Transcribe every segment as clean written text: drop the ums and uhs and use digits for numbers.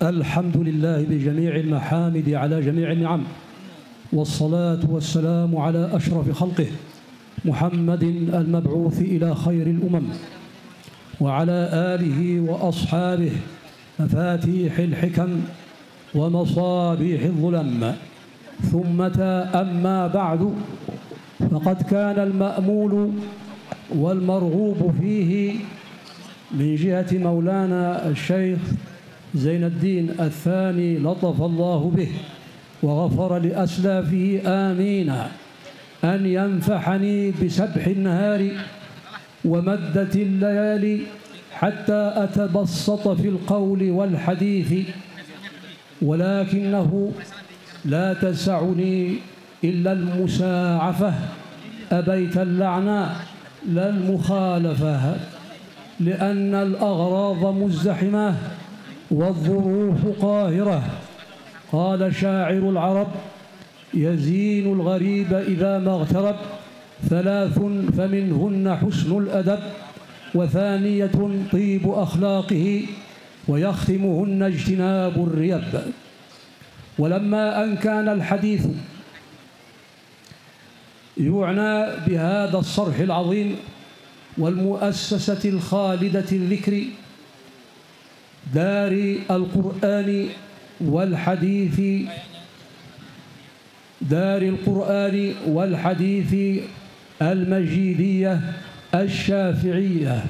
الحمد لله بجميع المحامد على جميع النعم، والصلاة والسلام على أشرف خلقه محمد المبعوث إلى خير الأمم، وعلى آله وأصحابه مفاتيح الحكم ومصابيح الظلم. ثم أما بعد، فقد كان المأمول والمرغوب فيه من جهة مولانا الشيخ زين الدين الثاني لطف الله به وغفر لأسلافه آمين، أن ينفحني بسبح النهار ومدة الليالي حتى أتبسط في القول والحديث، ولكنه لا تسعني إلا المساعفة، أبيت اللعنة لا المخالفة، لأن الأغراض مزدحمة والظروف قاهرة. قال شاعر العرب: يزين الغريب إذا ما اغترب، ثلاث فمنهن حسن الأدب، وثانية طيب أخلاقه، ويختمهن اجتناب الريب. ولما أن كان الحديث يعنى بهذا الصرح العظيم والمؤسسة الخالدة الذكر دار القرآن والحديث المجيدية الشافعية،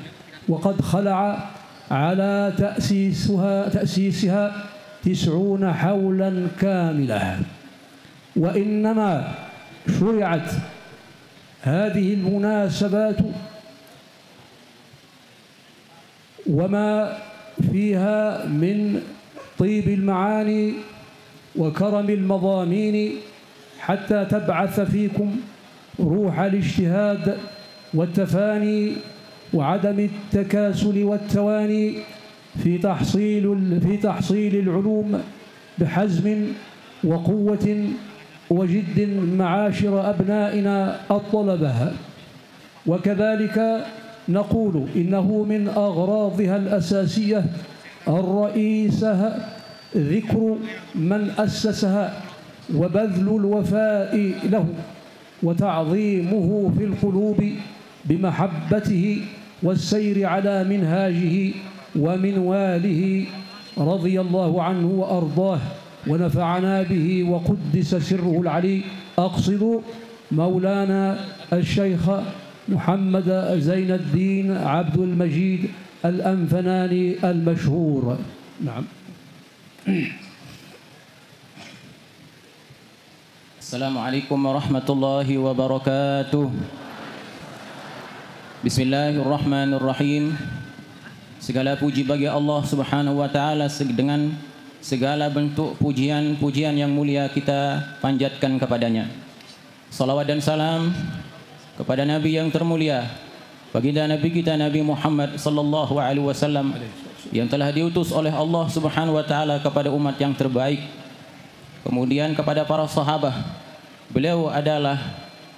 وقد خلع على تأسيسها 90 حولا كاملة، وإنما شرعت هذه المناسبات وما فيها من طيب المعاني وكرم المضامين حتى تبعث فيكم روح الاجتهاد والتفاني وعدم التكاسل والتواني في تحصيل العلوم بحزم وقوة وجد معاشر أبنائنا الطلبة. وكذلك نقول إنه من أغراضها الأساسية الرئيسة ذكر من أسسها وبذل الوفاء له وتعظيمه في القلوب بمحبته والسير على منهاجه ومنواله، رضي الله عنه وأرضاه ونفعنا به وقدس سره العلي. أقصد مولانا الشيخ محمد زين الدين عبد المجيد الأنفناني المشهور. نعم. السلام عليكم ورحمة الله وبركاته. Bismillahirrahmanirrahim. Segala puji bagi Allah Subhanahu wa taala, dengan segala bentuk pujian-pujian yang mulia kita panjatkan kepadanya. Salawat dan salam kepada Nabi yang termulia, baginda Nabi kita Nabi Muhammad sallallahu alaihi wasallam, yang telah diutus oleh Allah Subhanahu wa taala kepada umat yang terbaik. Kemudian kepada para sahabat, beliau adalah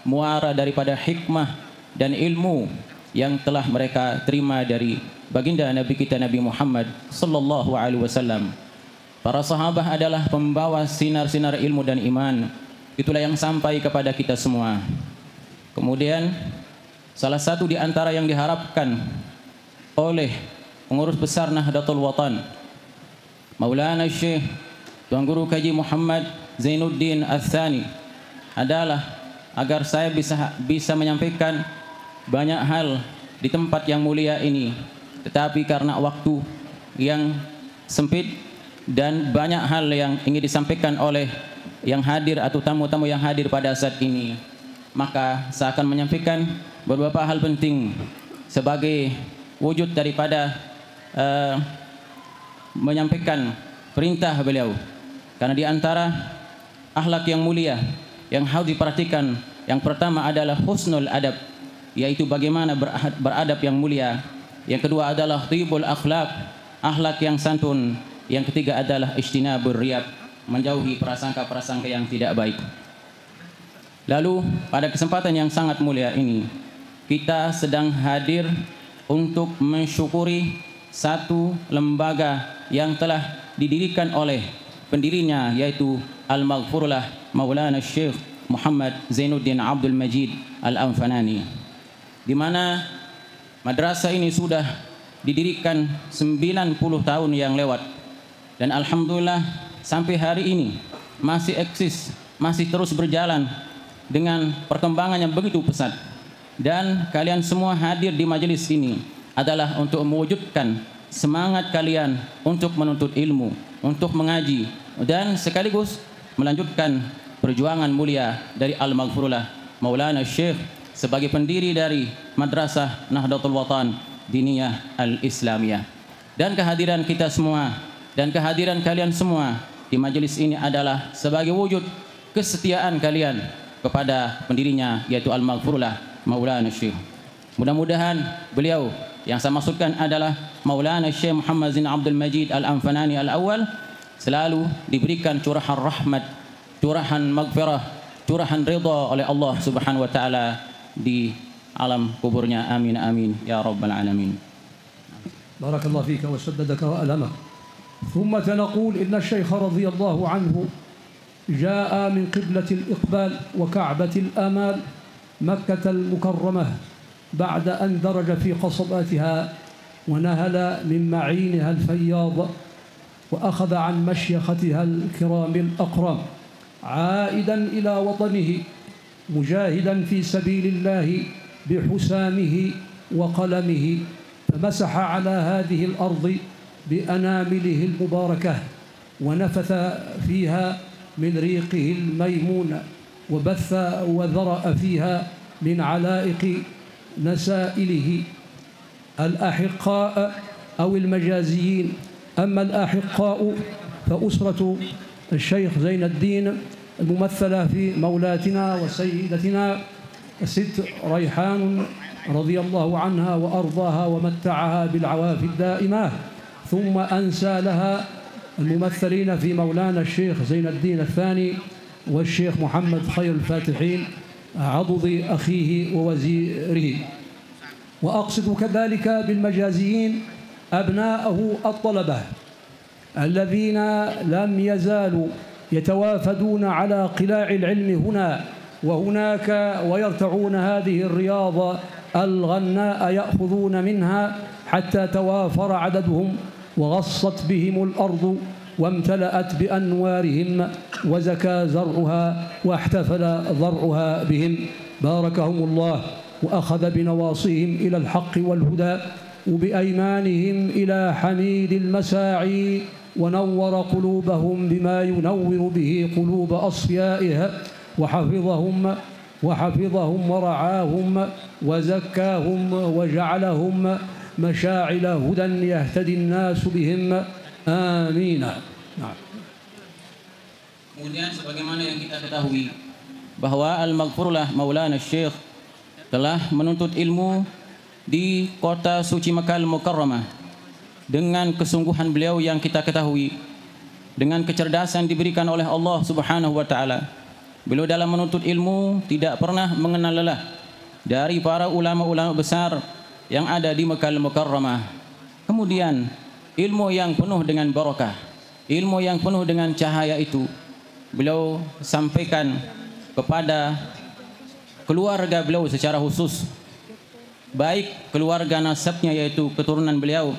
muara daripada hikmah dan ilmu yang telah mereka terima dari baginda Nabi kita Nabi Muhammad sallallahu alaihi wasallam. Para sahabat adalah pembawa sinar-sinar ilmu dan iman. Itulah yang sampai kepada kita semua. Kemudian salah satu di antara yang diharapkan oleh pengurus besar Nahdlatul Watan, Maulana Syekh Tuan Guru Kaji Muhammad Zainuddin Ats-Tsani, adalah agar saya bisa menyampaikan banyak hal di tempat yang mulia ini, tetapi karena waktu yang sempit dan banyak hal yang ingin disampaikan oleh yang hadir atau tamu-tamu yang hadir pada saat ini, maka saya akan menyampaikan beberapa hal penting sebagai wujud daripada menyampaikan perintah beliau. Karena di antara akhlak yang mulia yang harus diperhatikan, yang pertama adalah husnul adab, yaitu bagaimana beradab yang mulia. Yang kedua adalah thibul akhlak, akhlak yang santun. Yang ketiga adalah ijtinabur riyab, menjauhi prasangka-prasangka yang tidak baik. Lalu pada kesempatan yang sangat mulia ini, kita sedang hadir untuk mensyukuri satu lembaga yang telah didirikan oleh pendirinya, yaitu Al-Maghfurlah Maulana Syekh Muhammad Zainuddin Abdul Majid Al-Anfanani, di mana madrasah ini sudah didirikan 90 tahun yang lewat, dan alhamdulillah sampai hari ini masih eksis, masih terus berjalan dengan perkembangan yang begitu pesat. Dan kalian semua hadir di majelis ini adalah untuk mewujudkan semangat kalian untuk menuntut ilmu, untuk mengaji, dan sekaligus melanjutkan perjuangan mulia dari Al-Maghfurlah Maulana Syekh sebagai pendiri dari Madrasah Nahdlatul Watan Diniyah Al-Islamiyah. Dan kehadiran kita semua dan kehadiran kalian semua di majelis ini adalah sebagai wujud kesetiaan kalian kepada pendirinya, yaitu Al-Maghfurlah Maulana Syekh. Mudah-mudahan beliau yang saya maksudkan adalah Maulana Syekh Muhammad Zain Abdul Majid Al-Anfanani Al-Awwal selalu diberikan curahan rahmat, curahan maghfirah, curahan ridha oleh Allah Subhanahu wa taala di alam kuburnya. Amin amin ya rabbal alamin. Barakallahu fika wa saddadaka wa alamak. ثم نقول إن الشيخ رضي الله عنه جاء من قبلة الإقبال وكعبة الآمال مكة المكرمة بعد أن درج في قصباتها ونهل من معينها الفياض وأخذ عن مشيختها الكرام الأقرام، عائدا إلى وطنه مجاهدا في سبيل الله بحسامه وقلمه، فمسح على هذه الأرض بأنامله المباركة ونفث فيها من ريقه الميمون وبث وذرأ فيها من علائق نسائله الأحقاء أو المجازيين. أما الأحقاء فأسرة الشيخ زين الدين الممثلة في مولاتنا وسيدتنا الست ريحان رضي الله عنها وأرضاها ومتعها بالعوافي الدائمة، ثم أنسى لها الممثلين في مولانا الشيخ زين الدين الثاني والشيخ محمد خير الفاتحين عضد أخيه ووزيره. وأقصد كذلك بالمجازيين أبناءه الطلبة الذين لم يزالوا يتوافدون على قلاع العلم هنا وهناك ويرتعون هذه الرياضة الغناء يأخذون منها حتى توافر عددهم وغصت بهم الأرض وامتلأت بأنوارهم وزكى زرعها واحتفل ضرعها بهم. باركهم الله وأخذ بنواصيهم إلى الحق والهدى وبأيمانهم إلى حميد المساعي ونور قلوبهم بما ينور به قلوب أصفيائها وحفظهم ورعاهم وزكاهم وجعلهم مشاعل هدى يهتدي الناس بهم. آمين. نعم. Kemudian sebagaimana yang kita ketahui bahwa Al-Maghfurlah Maulana Syekh telah menuntut ilmu di kota suci Makkah Al-Mukarramah dengan kesungguhan beliau yang kita ketahui, dengan kecerdasan diberikan oleh Allah Subhanahu wa taala. Beliau dalam menuntut ilmu tidak pernah mengenal lelah dari para ulama-ulama besar yang ada di Makkah Al-Mukarramah. Kemudian ilmu yang penuh dengan barakah, ilmu yang penuh dengan cahaya itu beliau sampaikan kepada keluarga beliau secara khusus, baik keluarga nasabnya yaitu keturunan beliau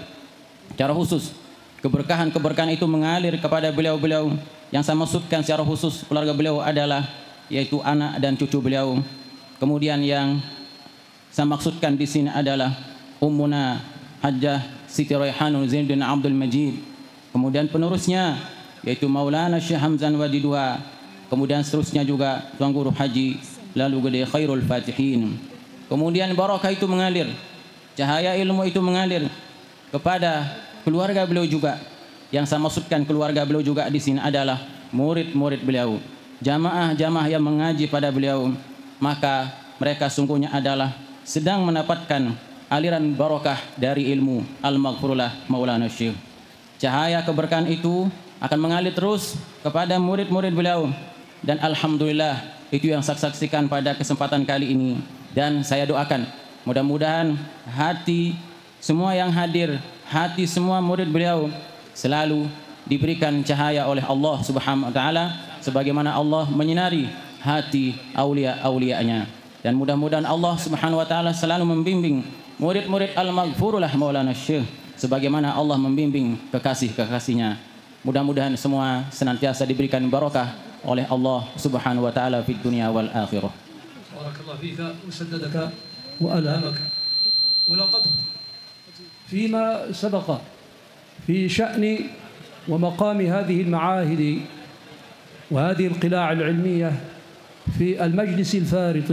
secara khusus. Keberkahan-keberkahan itu mengalir kepada beliau-beliau. Yang saya maksudkan secara khusus keluarga beliau adalah yaitu anak dan cucu beliau. Kemudian yang saya maksudkan di sini adalah Ummuna Hajjah Siti Raihanul Zainuddin Abdul Majid. Kemudian penerusnya yaitu Maulana Syekh Hamzan Wadidua. Kemudian seterusnya juga Tuan Guru Haji lalu Gede Khairul Fatihin. Kemudian barakah itu mengalir, cahaya ilmu itu mengalir kepada keluarga beliau juga. Yang saya maksudkan keluarga beliau juga di sini adalah murid-murid beliau, jamaah-jamaah yang mengaji pada beliau. Maka mereka sungguhnya adalah sedang mendapatkan aliran barakah dari ilmu Al-Maghfurlah Maulana Syekh. Cahaya keberkahan itu akan mengalir terus kepada murid-murid beliau. Dan alhamdulillah itu yang saya saksikan pada kesempatan kali ini. Dan saya doakan mudah-mudahan hati semua yang hadir, hati semua murid beliau selalu diberikan cahaya oleh Allah Subhanahu wa taala sebagaimana Allah menyinari hati aulia-aulianya. Dan mudah-mudahan Allah Subhanahu wa taala selalu membimbing murid-murid Al-Maghfurullah Maulana Syekh sebagaimana Allah membimbing kekasih-kekasihnya. Mudah-mudahan semua senantiasa diberikan barakah oleh Allah Subhanahu wa taala fid dunya wal akhirah. Barakallahu fika wa saddadaka wa alhamaka. ولقد فيما سبق في شأن ومقام هذه المعاهد وهذه القلاع العلمية في المجلس الفارط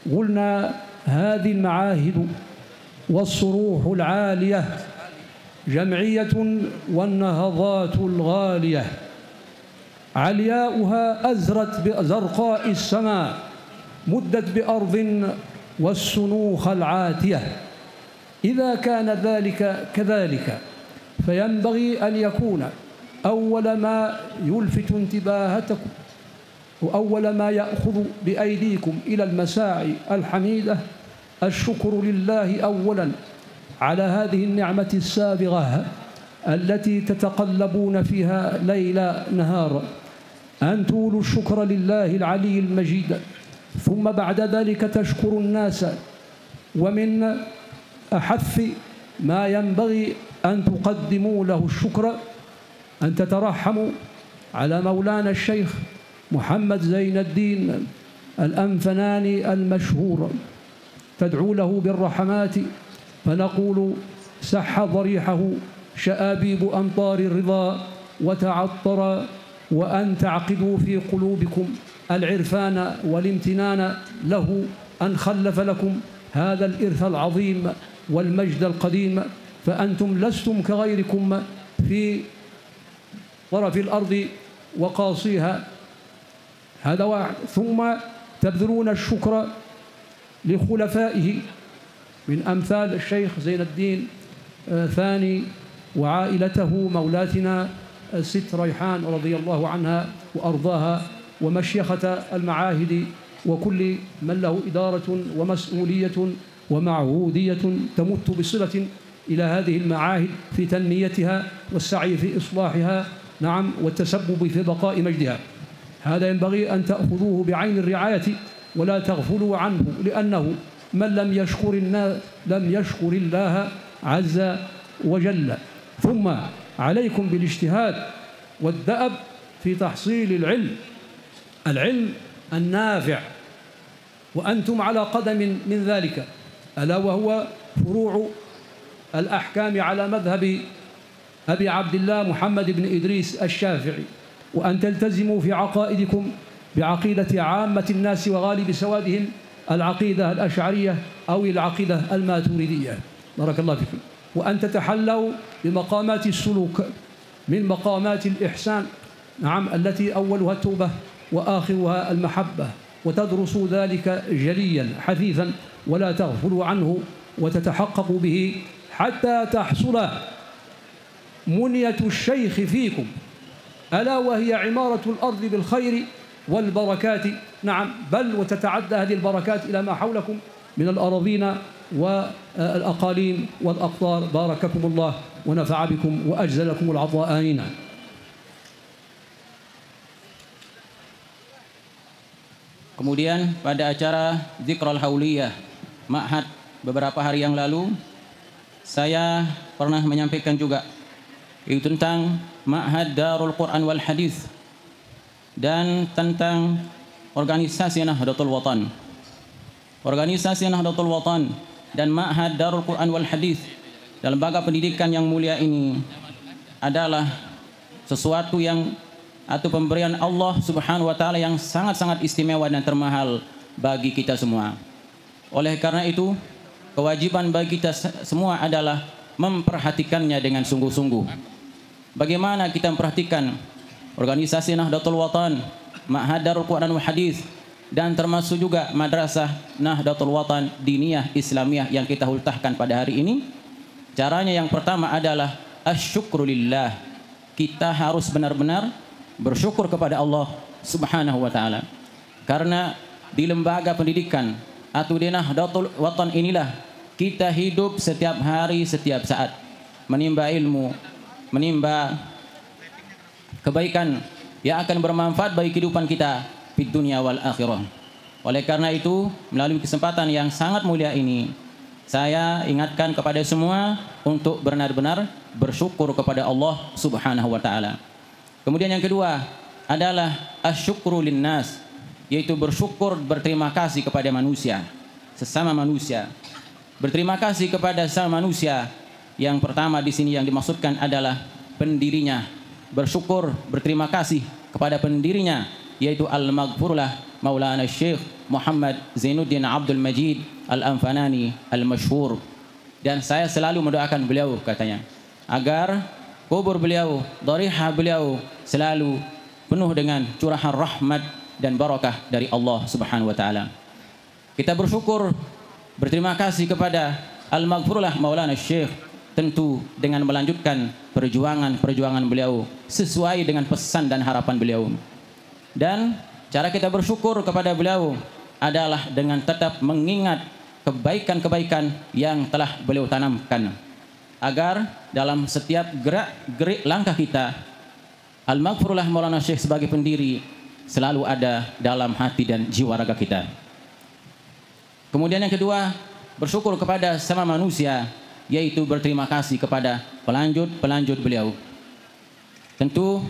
قلنا هذه المعاهد والصروح العالية جمعية والنهضات الغالية علياؤها أزرت بزرقاء السماء مدت بأرض والسنوخ العاتية. إذا كان ذلك كذلك فينبغي أن يكون أول ما يلفت انتباهتكم وأول ما يأخذ بأيديكم إلى المساعي الحميدة الشكر لله أولا على هذه النعمة السابغة التي تتقلبون فيها ليل نهار، أن تولوا الشكر لله العلي المجيد، ثم بعد ذلك تشكروا الناس. ومن أحث ما ينبغي أن تقدموا له الشكر أن تترحموا على مولانا الشيخ محمد زين الدين الأنفناني المشهور، تدعو له بالرحمات، فنقول سح ضريحه شآبيب أمطار الرضا وتعطر، وأن تعقدوا في قلوبكم العرفان والامتنان له أن خلف لكم هذا الإرث العظيم والمجد القديم، فأنتم لستم كغيركم في طرف الأرض وقاصيها. هذا واحد. ثم تبذلون الشكر لخلفائه من أمثال الشيخ زين الدين ثاني وعائلته مولاتنا الست ريحان رضي الله عنها وأرضاها، ومشيخة المعاهد وكل من له إدارة ومسؤولية ومعهودية تمت بصلة إلى هذه المعاهد في تنميتها والسعي في إصلاحها، نعم، والتسبب في بقاء مجدها. هذا ينبغي أن تأخذوه بعين الرعاية ولا تغفلوا عنه، لأنه من لم يشكر الناس لم يشكر الله عز وجل. ثم عليكم بالاجتهاد والدأب في تحصيل العلم النافع، وأنتم على قدم من ذلك، ألا وهو فروع الأحكام على مذهب أبي عبد الله محمد بن إدريس الشافعي، وأن تلتزموا في عقائدكم بعقيدة عامة الناس وغالب سوادهم العقيدة الأشعرية أو العقيدة الماتريدية. بارك الله فيكم. وأن تتحلوا بمقامات السلوك من مقامات الإحسان، نعم، التي أولها التوبة وآخرها المحبة، وتدرسوا ذلك جليا حثيثا ولا تغفلوا عنه وتتحققوا به حتى تحصل منية الشيخ فيكم، ألا وهي عمارة الأرض بالخير والبركات، نعم، بل وتتعدى هذه البركات إلى ما حولكم من الأراضين والأقاليم والأقطار. بارككم الله ونفع بكم وأجزل لكم العطاء. آمين. Kemudian pada acara Dzikrul Hauliyah Ma'had beberapa hari yang lalu, saya pernah menyampaikan juga itu tentang Ma'had Darul Quran wal Hadis dan tentang organisasi Nahdlatul Watan. Organisasi Nahdlatul Watan dan Ma'had Darul Quran wal Hadis dalam lembaga pendidikan yang mulia ini adalah sesuatu yang atau pemberian Allah Subhanahu wa taala yang sangat-sangat istimewa dan termahal bagi kita semua. Oleh karena itu, kewajiban bagi kita semua adalah memperhatikannya dengan sungguh-sungguh. Bagaimana kita memperhatikan organisasi Nahdlatul Watan, Ma'had Darul Quran wal Hadis, dan termasuk juga Madrasah Nahdlatul Watan Diniyah Islamiyah yang kita hultahkan pada hari ini? Caranya yang pertama adalah asyukru lillah. Kita harus benar-benar bersyukur kepada Allah Subhanahu wa taala. Karena di lembaga pendidikan atau di Nahdlatul Watan inilah kita hidup setiap hari, setiap saat, menimba ilmu, menimba kebaikan yang akan bermanfaat bagi kehidupan kita di dunia wal akhirah. Oleh karena itu, melalui kesempatan yang sangat mulia ini, saya ingatkan kepada semua untuk benar-benar bersyukur kepada Allah Subhanahu wa taala. Kemudian yang kedua adalah asyukru linnas, yaitu bersyukur, berterima kasih kepada manusia, sesama manusia. Berterima kasih kepada sesama manusia. Yang pertama di sini yang dimaksudkan adalah pendirinya. Bersyukur, berterima kasih kepada pendirinya, yaitu Al-Maghfurlah Maulana Syekh Muhammad Zainuddin Abdul Majid Al-Anfanani Al-Masyhur. Dan saya selalu mendoakan beliau, katanya, agar kubur beliau, dharihah beliau selalu penuh dengan curahan rahmat dan barakah dari Allah Subhanahu wa taala. Kita bersyukur, berterima kasih kepada Al-Maghfurlah Maulana Syekh, tentu dengan melanjutkan perjuangan beliau sesuai dengan pesan dan harapan beliau. Dan cara kita bersyukur kepada beliau adalah dengan tetap mengingat kebaikan-kebaikan yang telah beliau tanamkan, agar dalam setiap gerak-gerik langkah kita, Al-Maghfurlah Maulana Syekh sebagai pendiri selalu ada dalam hati dan jiwa raga kita. Kemudian yang kedua, bersyukur kepada sama manusia, yaitu berterima kasih kepada pelanjut beliau. Tentu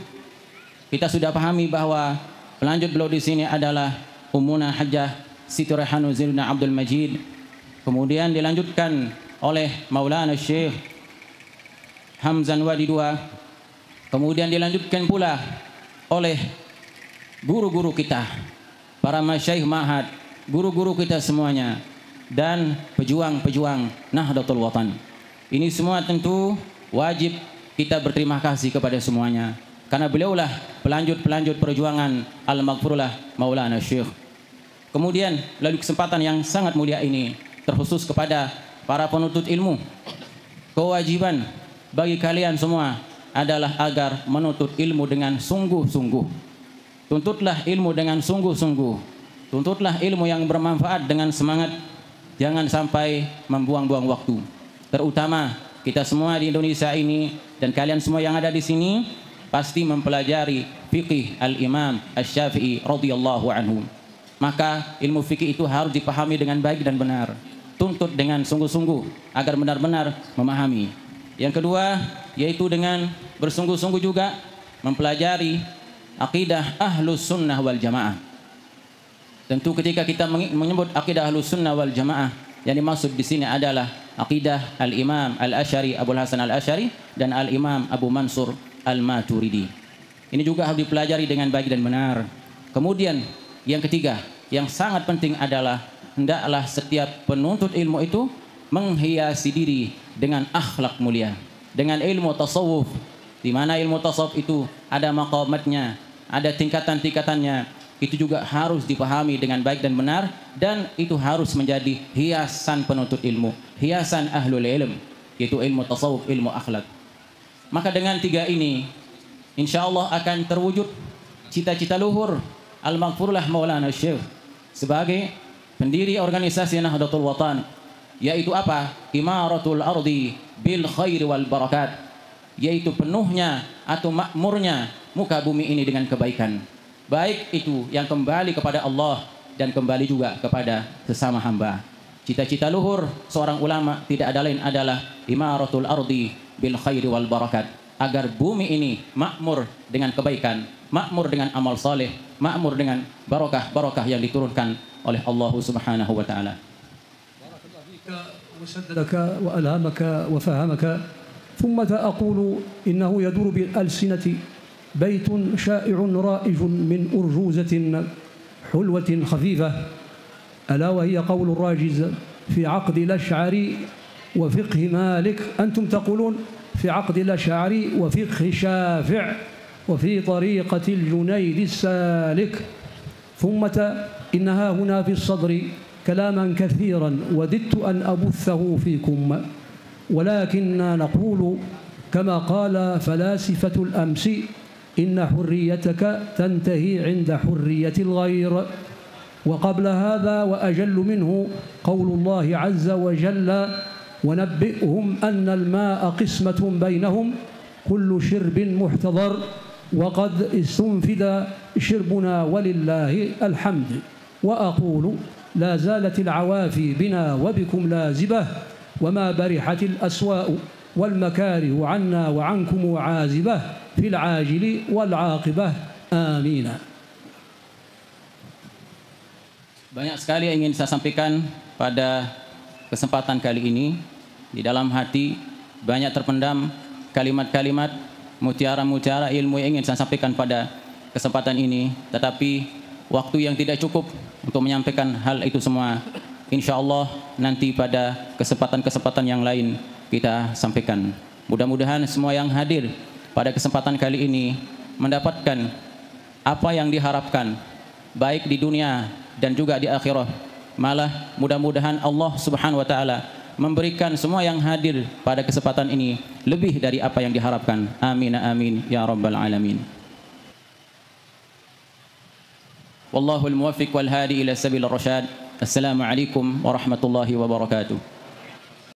kita sudah pahami bahwa pelanjut beliau di sini adalah Ummuna Hajjah Siti Raihanul Zainuddin Abdul Majid. Kemudian dilanjutkan oleh Maulana Syekh Hamzan Wadi II. Kemudian dilanjutkan pula oleh guru-guru kita, para masyaikh ma'had, guru-guru kita semuanya, dan pejuang-pejuang Nahdlatul Watan. Ini semua tentu wajib kita berterima kasih kepada semuanya, karena beliaulah pelanjut perjuangan Al-Maghfurlah Maulana Syekh. Kemudian melalui kesempatan yang sangat mulia ini, terkhusus kepada para penuntut ilmu, kewajiban bagi kalian semua adalah agar menuntut ilmu dengan sungguh-sungguh. Tuntutlah ilmu dengan sungguh-sungguh. Tuntutlah ilmu yang bermanfaat dengan semangat. Jangan sampai membuang-buang waktu. Terutama kita semua di Indonesia ini dan kalian semua yang ada di sini pasti mempelajari fikih Al-Imam Asy-Syafi'i radhiyallahu anhu. Maka ilmu fikih itu harus dipahami dengan baik dan benar. Tuntut dengan sungguh-sungguh agar benar-benar memahami. Yang kedua, yaitu dengan bersungguh-sungguh juga mempelajari akidah Ahlus Sunnah wal Jamaah. Tentu ketika kita menyebut akidah Ahlus Sunnah wal Jamaah, yang dimaksud di sini adalah akidah Al-Imam Al-Asy'ari Abul Hasan Al-Asy'ari dan Al-Imam Abu Mansur Al-Maturidi. Ini juga harus dipelajari dengan baik dan benar. Kemudian yang ketiga, yang sangat penting adalah hendaklah setiap penuntut ilmu itu menghiasi diri dengan akhlak mulia, dengan ilmu tasawuf, di mana ilmu tasawuf itu ada maqamatnya, ada tingkatan-tingkatannya. Itu juga harus dipahami dengan baik dan benar, dan itu harus menjadi hiasan penuntut ilmu, hiasan ahlul ilm, yaitu ilmu tasawuf, ilmu akhlak. Maka dengan tiga ini, insya Allah akan terwujud cita-cita luhur Al-Maghfurlah Maulana Syekh sebagai pendiri organisasi Nahdlatul Watan, yaitu apa? Imaratul ardi bil khairi wal barakat, yaitu penuhnya atau makmurnya muka bumi ini dengan kebaikan, baik itu yang kembali kepada Allah dan kembali juga kepada sesama hamba. Cita-cita luhur seorang ulama tidak ada lain adalah imaratul ardi bil khairi wal barakat, agar bumi ini makmur dengan kebaikan, makmur dengan amal saleh, makmur dengan barakah yang diturunkan oleh Allah Subhanahu wa taala. Barakallahu fika wa saddadaka wa alhamaka wa fahamaka. ثم أقول إنه يدور بالألسنة بيت شائع رائج من أرجوزة حلوة خفيفة، ألا وهي قول الراجز في عقد الأشعري وفقه مالك. أنتم تقولون في عقد الأشعري وفقه شافع وفي طريقة الجنيد السالك. ثم إنها هنا في الصدر كلاما كثيرا وددت أن أبثه فيكم، ولكننا نقول كما قال فلاسفة الأمس: إن حريتك تنتهي عند حرية الغير. وقبل هذا وأجل منه قول الله عز وجل: ونبئهم أن الماء قسمة بينهم كل شرب محتضر وقد استنفد شربنا ولله الحمد وأقول لا زالت العوافي بنا وبكم لازبة وما برحت الأسواء والمكاره عنا وعنكم عازبة في العاجل والعاقبة آمين. Banyak sekali yang ingin saya sampaikan pada kesempatan kali ini. Di dalam hati banyak terpendam kalimat-kalimat, mutiara-mutiara ilmu yang ingin saya sampaikan pada kesempatan ini. Tetapi waktu yang tidak cukup untuk menyampaikan hal itu semua. Insya Allah nanti pada kesempatan-kesempatan yang lain kita sampaikan. Mudah-mudahan semua yang hadir pada kesempatan kali ini mendapatkan apa yang diharapkan, baik di dunia dan juga di akhirat. Malah mudah-mudahan Allah Subhanahu wa taala memberikan semua yang hadir pada kesempatan ini lebih dari apa yang diharapkan. Amin amin ya rabbal alamin. Wallahul muwaffiq wal hadi ila sabil rasyad. Assalamualaikum warahmatullahi wabarakatuh.